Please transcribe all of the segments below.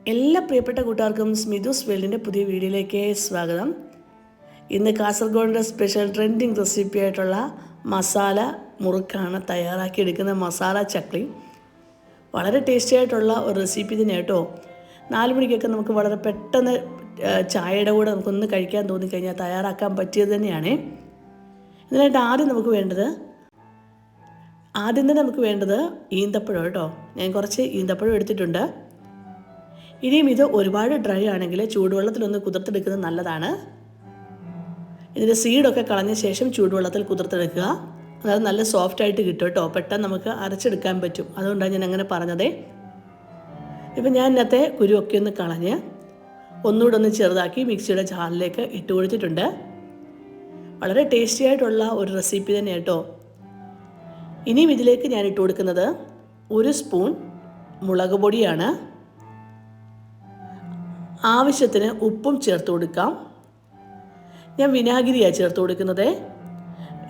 എല്ലാ പ്രിയപ്പെട്ട കൂട്ടുകാർക്കും സ്മിതുസ് വേൾഡിൻ്റെ പുതിയ വീഡിയോയിലേക്ക് സ്വാഗതം. ഇന്ന് കാസർഗോഡിൻ്റെ സ്പെഷ്യൽ ട്രെൻഡിങ് റെസിപ്പി ആയിട്ടുള്ള മസാല മുറുക്കാണ് തയ്യാറാക്കിയെടുക്കുന്ന മസാല ചക്ലി. വളരെ ടേസ്റ്റി ആയിട്ടുള്ള ഒരു റെസിപ്പി തന്നെ കേട്ടോ. 4 മണിക്കൊക്കെ നമുക്ക് വളരെ പെട്ടെന്ന് ചായയുടെ കൂടെ നമുക്കൊന്ന് കഴിക്കാൻ തോന്നിക്കഴിഞ്ഞാൽ തയ്യാറാക്കാൻ പറ്റിയത് തന്നെയാണ്. ഇതിനായിട്ട് ആദ്യം തന്നെ നമുക്ക് വേണ്ടത് ഈന്തപ്പഴം കേട്ടോ. ഞാൻ കുറച്ച് ഈന്തപ്പഴം എടുത്തിട്ടുണ്ട്. ഇനിയും ഇത് ഒരുപാട് ഡ്രൈ ആണെങ്കിൽ ചൂടുവെള്ളത്തിലൊന്ന് കുതിർത്തെടുക്കുന്നത് നല്ലതാണ്. ഇതിൻ്റെ സീഡൊക്കെ കളഞ്ഞ ശേഷം ചൂടുവെള്ളത്തിൽ കുതിർത്തെടുക്കുക. അതായത് നല്ല സോഫ്റ്റായിട്ട് കിട്ടും കേട്ടോ. പെട്ടെന്ന് നമുക്ക് അരച്ചെടുക്കാൻ പറ്റും. അതുകൊണ്ടാണ് ഞാൻ അങ്ങനെ പറഞ്ഞത്. ഇപ്പം ഞാൻ ഇന്നത്തെ കുരുവൊക്കെ ഒന്ന് കളഞ്ഞ് ഒന്നുകൂടെ ഒന്ന് ചെറുതാക്കി മിക്സിയുടെ ജാറിലേക്ക് ഇട്ട് കൊടുത്തിട്ടുണ്ട്. വളരെ ടേസ്റ്റി ആയിട്ടുള്ള ഒരു റെസിപ്പി തന്നെ കേട്ടോ. ഇനിയും ഇതിലേക്ക് ഞാൻ ഇട്ട് കൊടുക്കുന്നത് 1 സ്പൂൺ മുളക് പൊടിയാണ്. ആവശ്യത്തിന് ഉപ്പും ചേർത്ത് കൊടുക്കാം. ഞാൻ വിനാഗിരിയാണ് ചേർത്ത് കൊടുക്കുന്നത്.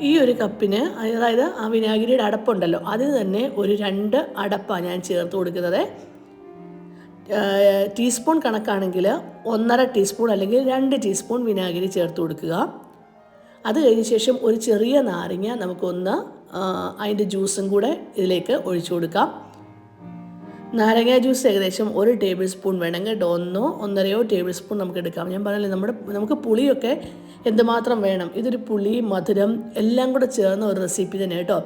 ഈ ഒരു കപ്പിന്, അതായത് ആ വിനാഗിരിയുടെ അടപ്പുണ്ടല്ലോ, അതിന് തന്നെ ഒരു 2 അടപ്പാണ് ഞാൻ ചേർത്ത് കൊടുക്കുന്നത്. ടീസ്പൂൺ കണക്കാണെങ്കിൽ 1.5 ടീസ്പൂൺ അല്ലെങ്കിൽ 2 ടീസ്പൂൺ വിനാഗിരി ചേർത്ത് കൊടുക്കുക. അത് കഴിഞ്ഞ ശേഷം ഒരു ചെറിയ നാരങ്ങ നമുക്കൊന്ന് അതിൻ്റെ ജ്യൂസും കൂടെ ഇതിലേക്ക് ഒഴിച്ചു കൊടുക്കാം. നാരങ്ങ ജ്യൂസ് ഏകദേശം 1 ടേബിൾ സ്പൂൺ വേണമെങ്കിൽ 1.5 ടേബിൾ സ്പൂൺ നമുക്ക് എടുക്കാം. ഞാൻ പറഞ്ഞില്ലേ, നമുക്ക് പുളിയൊക്കെ എന്തുമാത്രം വേണം. ഇതൊരു പുളി, മധുരം എല്ലാം കൂടെ ചേർന്ന ഒരു റെസിപ്പി തന്നെ കേട്ടോ.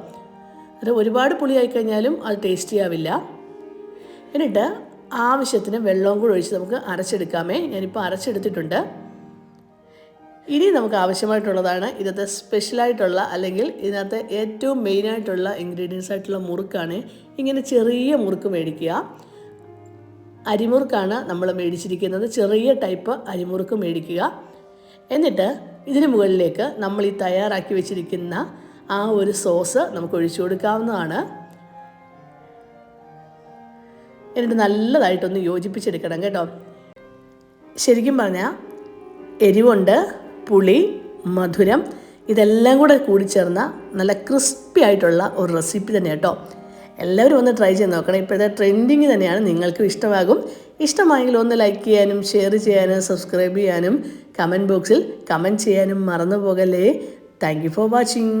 അത് ഒരുപാട് പുളി ആയിക്കഴിഞ്ഞാലും അത് ടേസ്റ്റി ആവില്ല. എന്നിട്ട് ആവശ്യത്തിന് വെള്ളവും കൂടെ ഒഴിച്ച് നമുക്ക് അരച്ചെടുക്കാമേ. ഞാനിപ്പോൾ അരച്ചെടുത്തിട്ടുണ്ട്. ഇനി നമുക്ക് ആവശ്യമായിട്ടുള്ളതാണ് ഇന്നത്തെ സ്പെഷ്യലായിട്ടുള്ള, അല്ലെങ്കിൽ ഇതിനകത്ത് ഏറ്റവും മെയിനായിട്ടുള്ള ഇൻഗ്രീഡിയൻസ് ആയിട്ടുള്ള മുറുക്കാണ്. ഇങ്ങനെ ചെറിയ മുറുക്ക് മേടിക്കുക. അരിമുറുക്കാണ് നമ്മൾ മേടിച്ചിരിക്കുന്നത്. ചെറിയ ടൈപ്പ് അരിമുറുക്ക് മേടിക്കുക. എന്നിട്ട് ഇതിന് മുകളിലേക്ക് നമ്മൾ ഈ തയ്യാറാക്കി വെച്ചിരിക്കുന്ന ആ ഒരു സോസ് നമുക്ക് ഒഴിച്ചു കൊടുക്കാവുന്നതാണ്. എന്നിട്ട് നല്ലതായിട്ടൊന്ന് യോജിപ്പിച്ചെടുക്കണം കേട്ടോ. ശരിക്കും പറഞ്ഞാൽ എരിവുണ്ട്, പുളി, മധുരം, ഇതെല്ലാം കൂടെ കൂടിച്ചേർന്ന നല്ല ക്രിസ്പി ആയിട്ടുള്ള ഒരു റെസിപ്പി തന്നെ കേട്ടോ. എല്ലാവരും ഒന്ന് ട്രൈ ചെയ്ത് നോക്കണം. ഇപ്പോഴത്തെ ട്രെൻഡിങ് തന്നെയാണ്. നിങ്ങൾക്കും ഇഷ്ടമാകും. ഇഷ്ടമായെങ്കിൽ ഒന്ന് ലൈക്ക് ചെയ്യാനും ഷെയർ ചെയ്യാനും സബ്സ്ക്രൈബ് ചെയ്യാനും കമൻറ്റ് ബോക്സിൽ കമൻറ്റ് ചെയ്യാനും മറന്നു പോകല്ലേ. Thank you for watching.